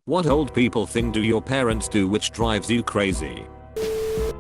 What old people thing do your parents do which drives you crazy?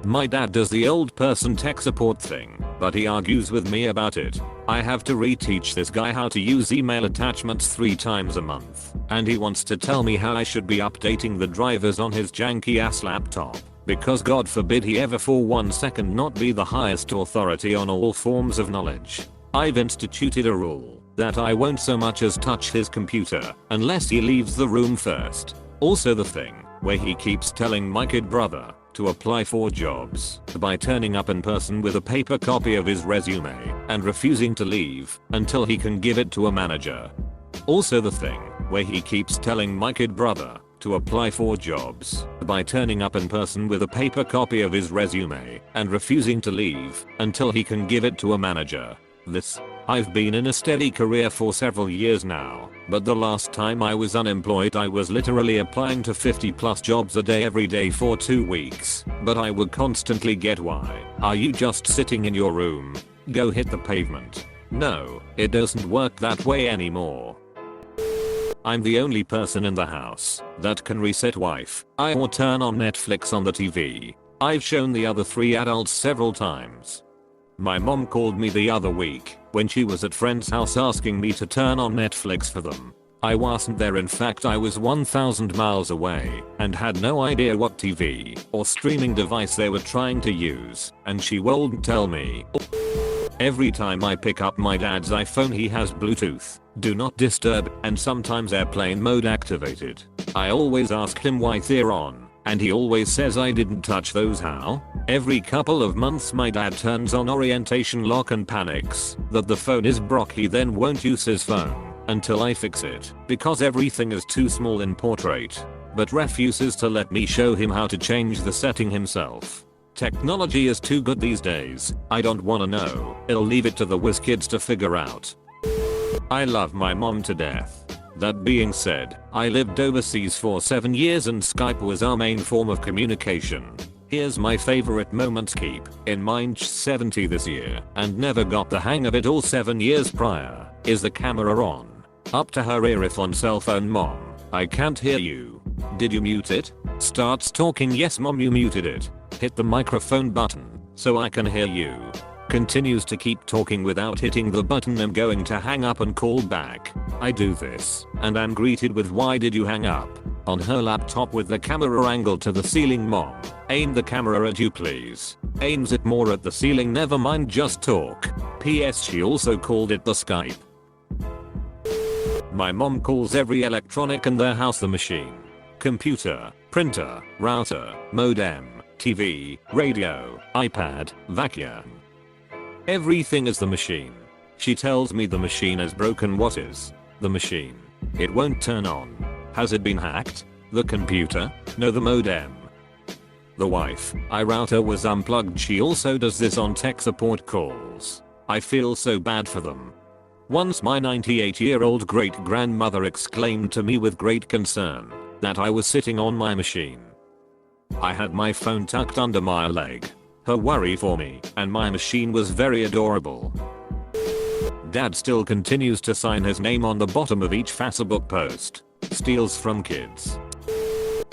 My dad does the old person tech support thing, but he argues with me about it. I have to reteach this guy how to use email attachments 3 times a month, and he wants to tell me how I should be updating the drivers on his janky ass laptop, because God forbid he ever for 1 second not be the highest authority on all forms of knowledge. I've instituted a rule that I won't so much as touch his computer unless he leaves the room first. Also the thing where he keeps telling my kid brother to apply for jobs by turning up in person with a paper copy of his resume and refusing to leave until he can give it to a manager. Also the thing where he keeps telling my kid brother to apply for jobs by turning up in person with a paper copy of his resume and refusing to leave until he can give it to a manager. I've been in a steady career for several years now, but the last time I was unemployed I was literally applying to 50+ jobs a day every day for 2 weeks, but I would constantly get why are you just sitting in your room? Go hit the pavement. No, it doesn't work that way anymore. I'm the only person in the house that can reset Wi-Fi or turn on Netflix on the TV. I've shown the other 3 adults several times. My mom called me the other week when she was at friend's house asking me to turn on Netflix for them. I wasn't there, in fact I was 1,000 miles away and had no idea what TV or streaming device they were trying to use, and she won't tell me. Every time I pick up my dad's iPhone he has Bluetooth, do not disturb, and sometimes airplane mode activated. I always ask him why they're on, and he always says I didn't touch those. How? Every couple of months my dad turns on orientation lock and panics that the phone is broke. He then won't use his phone until I fix it because everything is too small in portrait, but refuses to let me show him how to change the setting himself. Technology is too good these days. I don't wanna know. I'll leave it to the whiz kids to figure out. I love my mom to death. That being said, I lived overseas for 7 years and Skype was our main form of communication. Here's my favorite moments. Keep in mind she's 70 this year and never got the hang of it all 7 years prior. Is the camera on? Up to her ear if on cell phone. Mom, I can't hear you. Did you mute it? Starts talking. Yes mom, you muted it. Hit the microphone button so I can hear you. Continues to keep talking without hitting the button. I'm going to hang up and call back. I do this and I'm greeted with why did you hang up? On her laptop with the camera angled to the ceiling. Mom, aim the camera at you please. Aims it more at the ceiling. Never mind, just talk. PS she also called it the Skype. My mom calls every electronic in their house the machine. Computer, printer, router, modem, TV, radio, iPad, vacuum. Everything is the machine. She tells me the machine is broken. What is the machine? It won't turn on. Has it been hacked? The computer? No, the modem. The Wi-Fi router was unplugged. She also does this on tech support calls. I feel so bad for them. Once my 98-year-old great-grandmother exclaimed to me with great concern that I was sitting on my machine. I had my phone tucked under my leg. Her worry for me and my machine was very adorable. Dad still continues to sign his name on the bottom of each Facebook post. Steals from kids.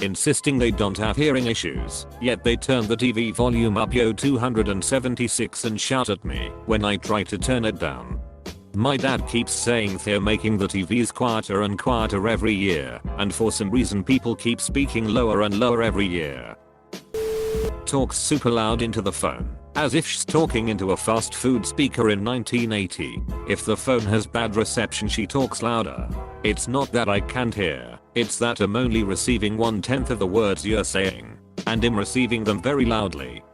Insisting they don't have hearing issues, yet they turn the TV volume up 276 and shout at me when I try to turn it down. My dad keeps saying they're making the TVs quieter and quieter every year, and for some reason people keep speaking lower and lower every year. Talks super loud into the phone, as if she's talking into a fast food speaker in 1980. If the phone has bad reception she talks louder. It's not that I can't hear, it's that I'm only receiving 1/10 of the words you're saying, and I'm receiving them very loudly.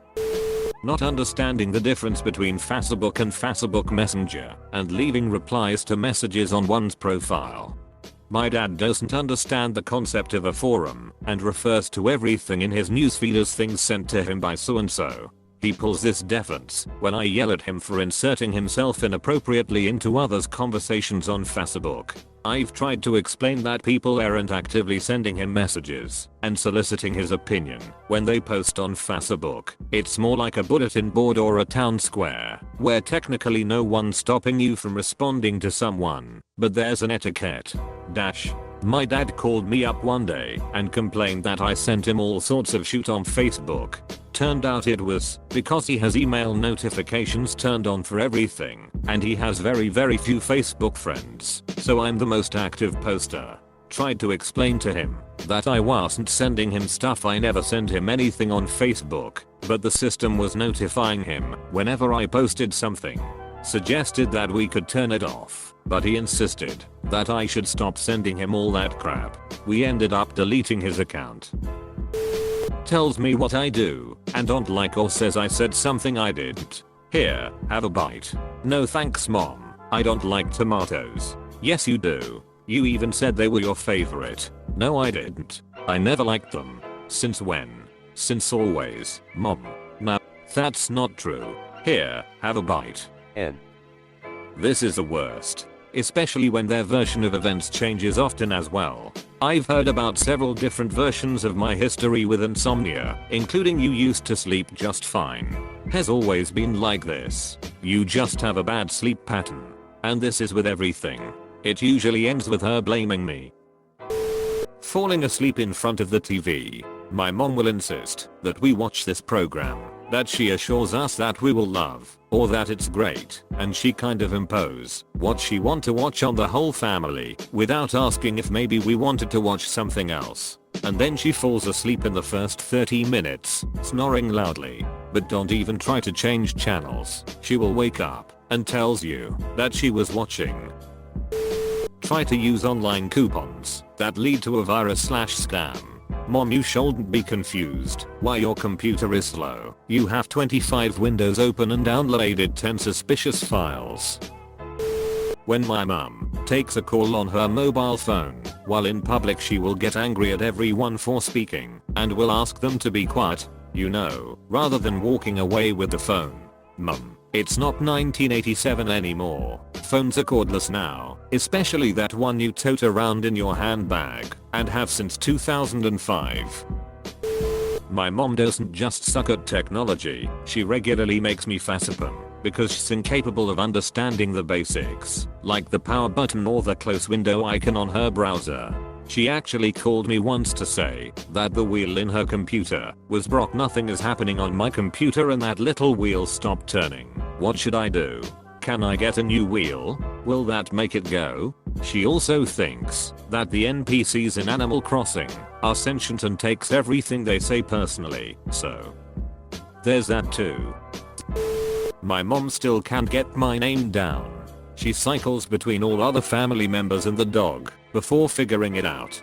Not understanding the difference between Facebook and Facebook Messenger, and leaving replies to messages on one's profile. My dad doesn't understand the concept of a forum, and refers to everything in his newsfeed as things sent to him by so and so. He pulls this defense when I yell at him for inserting himself inappropriately into others' conversations on Facebook. I've tried to explain that people aren't actively sending him messages and soliciting his opinion when they post on Facebook. It's more like a bulletin board or a town square, where technically no one's stopping you from responding to someone, but there's an etiquette. My dad called me up one day and complained that I sent him all sorts of shit on Facebook. Turned out it was because he has email notifications turned on for everything and he has very few Facebook friends, so I'm the most active poster. Tried to explain to him that I wasn't sending him stuff, I never send him anything on Facebook, but the system was notifying him whenever I posted something. Suggested that we could turn it off, but he insisted that I should stop sending him all that crap. We ended up deleting his account. Tells me what I do and don't like or says I said something I didn't. Here, have a bite. No thanks mom, I don't like tomatoes. Yes you do. You even said they were your favorite. No I didn't. I never liked them. Since when? Since always, mom. No, that's not true. Here, have a bite. N. This is the worst. Especially when their version of events changes often as well. I've heard about several different versions of my history with insomnia, including you used to sleep just fine. Has always been like this. You just have a bad sleep pattern. And this is with everything. It usually ends with her blaming me. Falling asleep in front of the TV. My mom will insist that we watch this program that she assures us that we will love, or that it's great, and she kind of impose what she want to watch on the whole family without asking if maybe we wanted to watch something else. And then she falls asleep in the first 30 minutes, snoring loudly. But don't even try to change channels. She will wake up and tells you that she was watching. Try to use online coupons that lead to a virus/scam. Mom, you shouldn't be confused why your computer is slow. You have 25 windows open and downloaded 10 suspicious files. When my mom takes a call on her mobile phone while in public, she will get angry at everyone for speaking and will ask them to be quiet, you know, rather than walking away with the phone. Mom, it's not 1987 anymore. Phones are cordless now, especially that one you tote around in your handbag and have since 2005. My mom doesn't just suck at technology, she regularly makes me facepalm because she's incapable of understanding the basics, like the power button or the close window icon on her browser. She actually called me once to say that the wheel in her computer was broke. Nothing is happening on my computer and that little wheel stopped turning. What should I do? Can I get a new wheel? Will that make it go? She also thinks that the NPCs in Animal Crossing are sentient and takes everything they say personally, so there's that too. My mom still can't get my name down. She cycles between all other family members and the dog before figuring it out.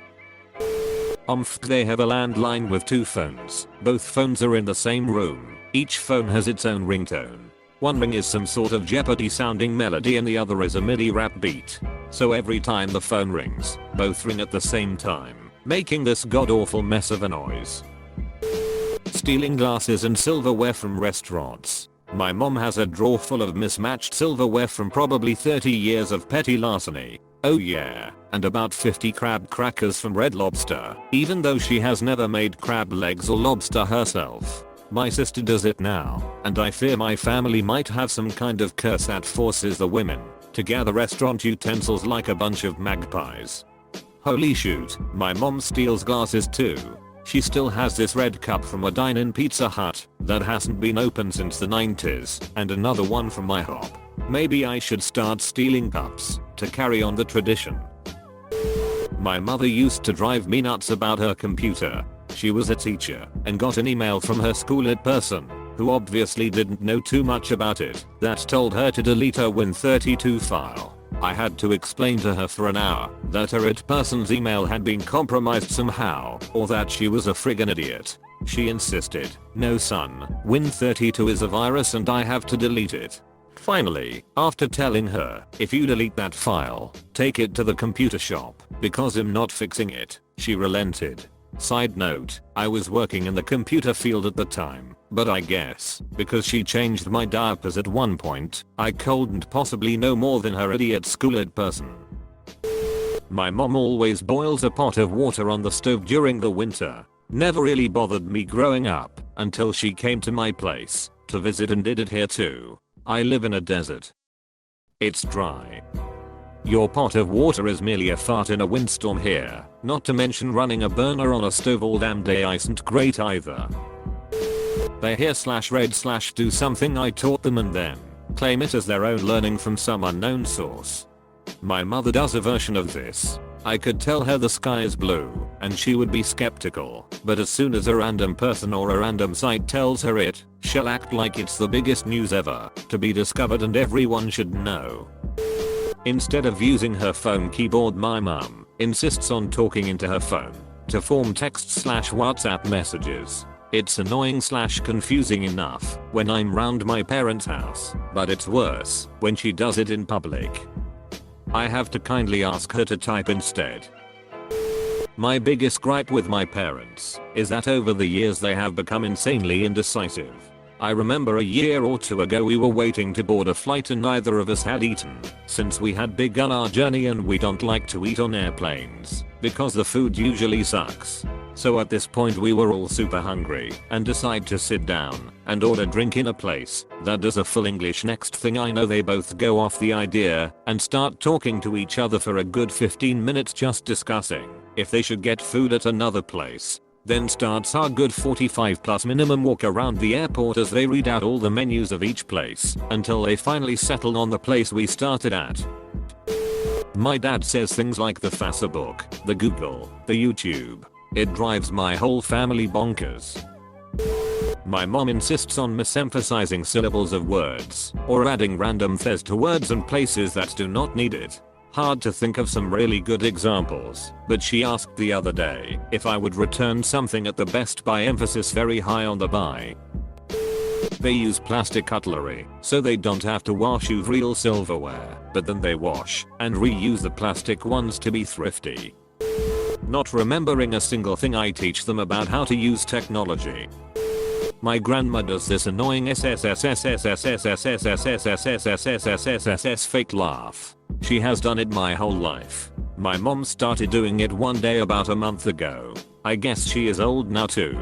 They have a landline with 2 phones. Both phones are in the same room. Each phone has its own ringtone. One ring is some sort of Jeopardy sounding melody and the other is a MIDI rap beat. So every time the phone rings, both ring at the same time, making this god-awful mess of a noise. Stealing glasses and silverware from restaurants. My mom has a drawer full of mismatched silverware from probably 30 years of petty larceny. Oh yeah, and about 50 crab crackers from Red Lobster, even though she has never made crab legs or lobster herself. My sister does it now, and I fear my family might have some kind of curse that forces the women to gather restaurant utensils like a bunch of magpies. Holy shoot, my mom steals glasses too. She still has this red cup from a dine-in Pizza Hut that hasn't been opened since the 90s, and another one from my hop. Maybe I should start stealing cups to carry on the tradition. My mother used to drive me nuts about her computer. She was a teacher and got an email from her school ed person, who obviously didn't know too much about it, that told her to delete her Win32 file. I had to explain to her for an hour that her ed person's email had been compromised somehow, or that she was a friggin' idiot. She insisted, no son, Win32 is a virus and I have to delete it. Finally, after telling her, if you delete that file, take it to the computer shop, because I'm not fixing it, she relented. Side note, I was working in the computer field at the time, but I guess, because she changed my diapers at one point, I couldn't possibly know more than her idiot school ed person. My mom always boils a pot of water on the stove during the winter. Never really bothered me growing up, until she came to my place to visit and did it here too. I live in a desert. It's dry. Your pot of water is merely a fart in a windstorm here, not to mention running a burner on a stove all damn day isn't great either. They hear/read/do something I taught them and then claim it as their own learning from some unknown source. My mother does a version of this. I could tell her the sky is blue, and she would be skeptical, but as soon as a random person or a random site tells her it, she'll act like it's the biggest news ever, to be discovered and everyone should know. Instead of using her phone keyboard, my mum insists on talking into her phone to form text/WhatsApp messages. It's annoying/confusing enough when I'm round my parents' house, but it's worse when she does it in public. I have to kindly ask her to type instead. My biggest gripe with my parents is that over the years they have become insanely indecisive. I remember a year or two ago we were waiting to board a flight and neither of us had eaten, since we had begun our journey and we don't like to eat on airplanes, because the food usually sucks. So at this point we were all super hungry and decide to sit down and order drink in a place that does a full English. Next thing I know they both go off the idea and start talking to each other for a good 15 minutes just discussing if they should get food at another place. Then starts our good 45+ minimum walk around the airport as they read out all the menus of each place until they finally settle on the place we started at. My dad says things like the Facebook, the Google, the YouTube. It drives my whole family bonkers. My mom insists on misemphasizing syllables of words or adding random thes to words and places that do not need it. Hard to think of some really good examples, but she asked the other day if I would return something at the Best Buy, emphasis very high on the buy. They use plastic cutlery, so they don't have to wash with real silverware, but then they wash and reuse the plastic ones to be thrifty. Not remembering a single thing I teach them about how to use technology. My grandma does this annoying fake laugh. She has done it my whole life. My mom started doing it one day about a month ago. I guess she is old now too.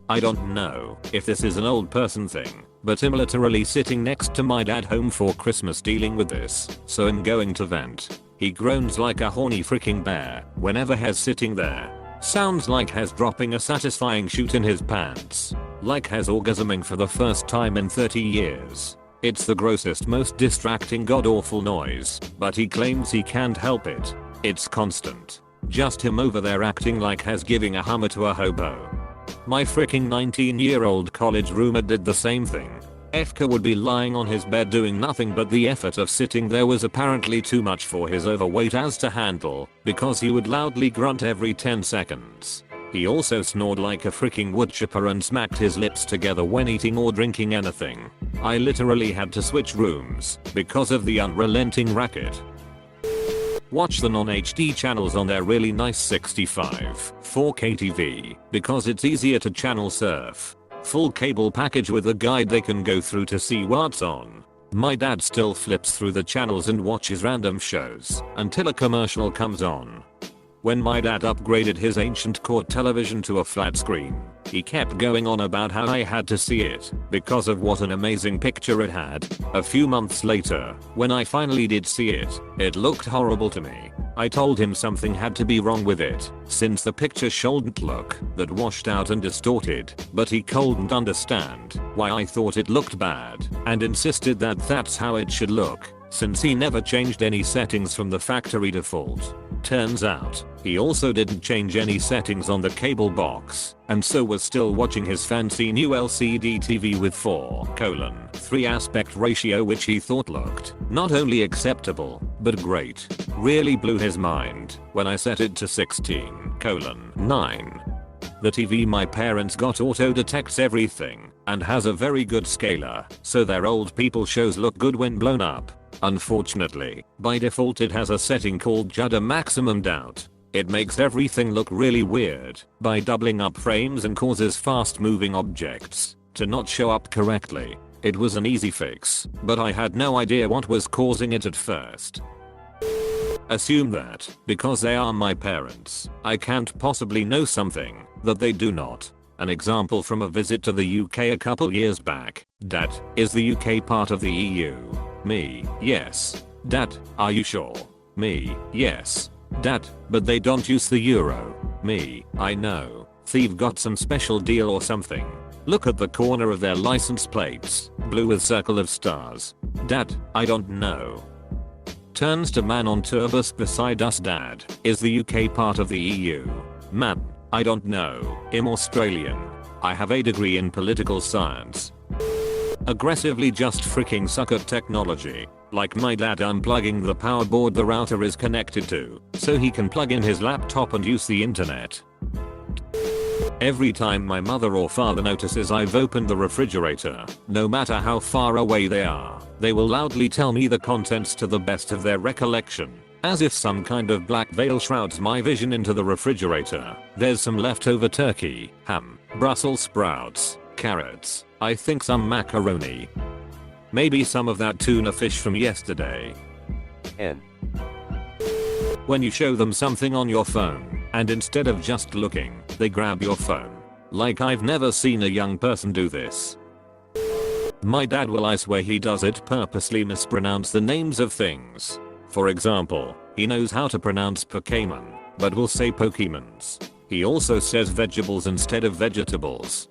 I don't know if this is an old person thing, but I'm literally sitting next to my dad home for Christmas dealing with this, so I'm going to vent. He groans like a horny freaking bear whenever he's sitting there. Sounds like he's dropping a satisfying shoot in his pants. Like he's orgasming for the first time in 30 years. It's the grossest, most distracting god-awful noise, but he claims he can't help it. It's constant. Just him over there acting like he's giving a Hummer to a hobo. My freaking 19-year-old college roommate did the same thing. Efka would be lying on his bed doing nothing, but the effort of sitting there was apparently too much for his overweight ass to handle, because he would loudly grunt every 10 seconds. He also snored like a freaking woodchipper and smacked his lips together when eating or drinking anything. I literally had to switch rooms because of the unrelenting racket. Watch the non-HD channels on their really nice 65 4K TV because it's easier to channel surf. Full cable package with a guide they can go through to see what's on. My dad still flips through the channels and watches random shows until a commercial comes on. When my dad upgraded his ancient court television to a flat screen, he kept going on about how I had to see it because of what an amazing picture it had. A few months later, when I finally did see it, it looked horrible to me. I told him something had to be wrong with it, since the picture shouldn't look that washed out and distorted, but he couldn't understand why I thought it looked bad, and insisted that that's how it should look, since he never changed any settings from the factory default. Turns out, he also didn't change any settings on the cable box, and so was still watching his fancy new LCD TV with 4:3 aspect ratio, which he thought looked not only acceptable, but great. Really blew his mind when I set it to 16:9. The TV my parents got auto detects everything and has a very good scaler, so their old people shows look good when blown up. Unfortunately, by default it has a setting called Judder Maximum Doubt. It makes everything look really weird by doubling up frames and causes fast moving objects to not show up correctly. It was an easy fix, but I had no idea what was causing it at first. Assume that, because they are my parents, I can't possibly know something that they do not. An example from a visit to the UK a couple years back. Dad, is the UK part of the EU? Me, yes. Dad, are you sure? Me, yes. Dad, but they don't use the euro. Me, I know. They've got some special deal or something. Look at the corner of their license plates, blue with circle of stars. Dad, I don't know. Turns to man on tour bus beside us. Dad, is the UK part of the EU? Man, I don't know. I'm Australian. I have a degree in political science. Aggressively just freaking suck at technology. Like my dad unplugging the power board the router is connected to, so he can plug in his laptop and use the internet. Every time my mother or father notices I've opened the refrigerator, no matter how far away they are, they will loudly tell me the contents to the best of their recollection. As if some kind of black veil shrouds my vision into the refrigerator. There's some leftover turkey, ham, Brussels sprouts, carrots, I think some macaroni. Maybe some of that tuna fish from yesterday. N. When you show them something on your phone, and instead of just looking, they grab your phone. Like I've never seen a young person do this. My dad will, I swear he does it, purposely mispronounce the names of things. For example, he knows how to pronounce Pokemon, but will say Pokemons. He also says vegetables instead of vegetables.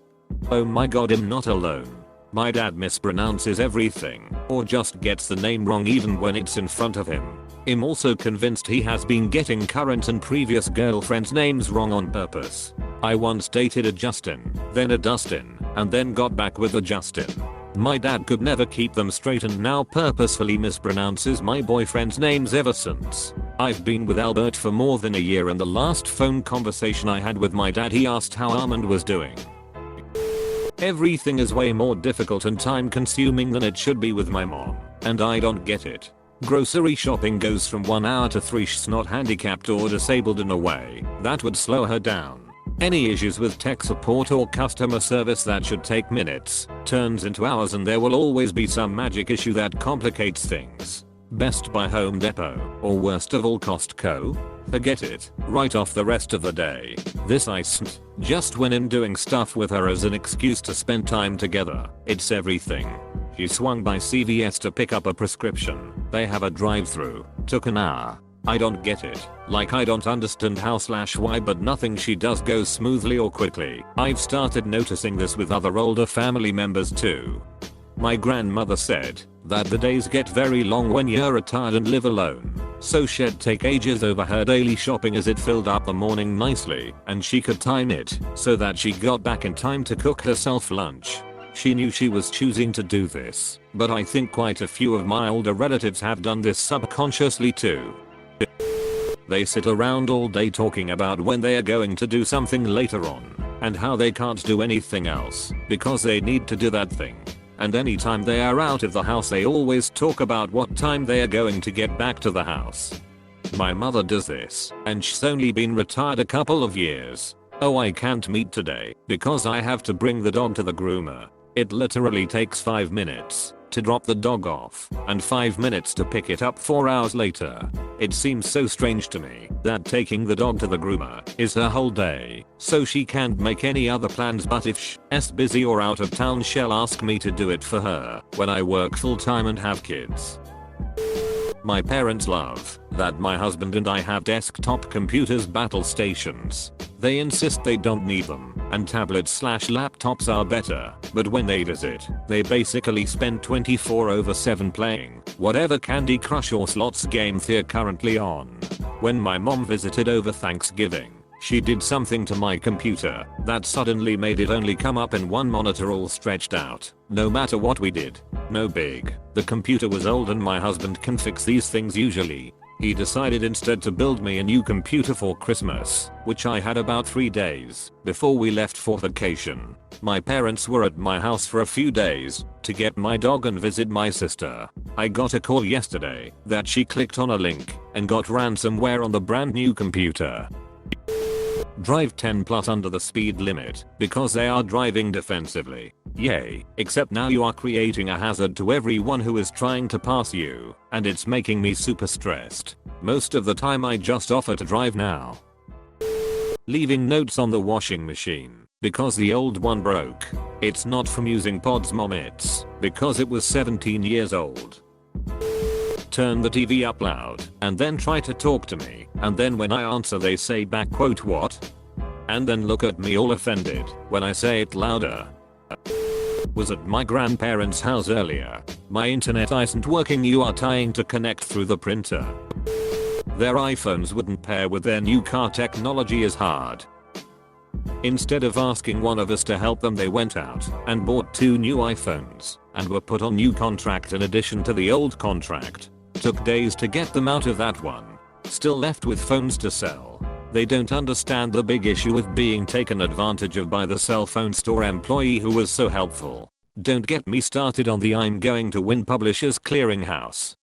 Oh my god, I'm not alone. My dad mispronounces everything, or just gets the name wrong even when it's in front of him. I'm also convinced he has been getting current and previous girlfriends' names wrong on purpose. I once dated a Justin, then a Dustin, and then got back with a Justin. My dad could never keep them straight and now purposefully mispronounces my boyfriend's names ever since. I've been with Albert for more than a year, and the last phone conversation I had with my dad, he asked how Armand was doing. Everything is way more difficult and time consuming than it should be with my mom, and I don't get it. Grocery shopping goes from 1 hour to 3. She's not handicapped or disabled in a way that would slow her down. Any issues with tech support or customer service that should take minutes turns into hours, and there will always be some magic issue that complicates things. Best Buy, Home Depot, or worst of all Costco? Forget it, write off the rest of the day. This isn't just when I'm doing stuff with her as an excuse to spend time together, it's everything. She swung by CVS to pick up a prescription. They have a drive-through. Took an hour. I don't get it. Like I don't understand how/why, but nothing she does goes smoothly or quickly. I've started noticing this with other older family members too. My grandmother said that the days get very long when you're retired and live alone. So she'd take ages over her daily shopping as it filled up the morning nicely, and she could time it so that she got back in time to cook herself lunch. She knew she was choosing to do this, but I think quite a few of my older relatives have done this subconsciously too. They sit around all day talking about when they are going to do something later on, and how they can't do anything else because they need to do that thing. And anytime they are out of the house, they always talk about what time they are going to get back to the house. My mother does this, and she's only been retired a couple of years. Oh, I can't meet today because I have to bring the dog to the groomer. It literally takes 5 minutes to drop the dog off and 5 minutes to pick it up 4 hours later. It seems so strange to me that taking the dog to the groomer is her whole day, so she can't make any other plans, but if she's busy or out of town, she'll ask me to do it for her when I work full time and have kids. My parents love that my husband and I have desktop computers, battle stations. They insist they don't need them, and tablets/laptops are better, but when they visit, they basically spend 24/7 playing whatever Candy Crush or slots game they're currently on. When my mom visited over Thanksgiving, she did something to my computer that suddenly made it only come up in one monitor all stretched out. No matter what we did, no big. The computer was old and my husband can fix these things usually. He decided instead to build me a new computer for Christmas, which I had about 3 days before we left for vacation. My parents were at my house for a few days to get my dog and visit my sister. I got a call yesterday that she clicked on a link and got ransomware on the brand new computer. Drive 10 plus under the speed limit because they are driving defensively. Yay, except now you are creating a hazard to everyone who is trying to pass you, and it's making me super stressed. Most of the time I just offer to drive now. Leaving notes on the washing machine because the old one broke. It's not from using Pod's mom, it's because it was 17 years old. turn the TV up loud, and then try to talk to me, and then when I answer they say back quote what? And then look at me all offended when I say it louder. Was at my grandparents' house earlier. My internet isn't working, you are trying to connect through the printer. Their iPhones wouldn't pair with their new car, technology is hard. Instead of asking one of us to help them, they went out and bought 2 new iPhones and were put on new contract in addition to the old contract. Took days to get them out of that one. Still left with phones to sell. They don't understand the big issue with being taken advantage of by the cell phone store employee who was so helpful. Don't get me started on the I'm going to win Publishers Clearinghouse.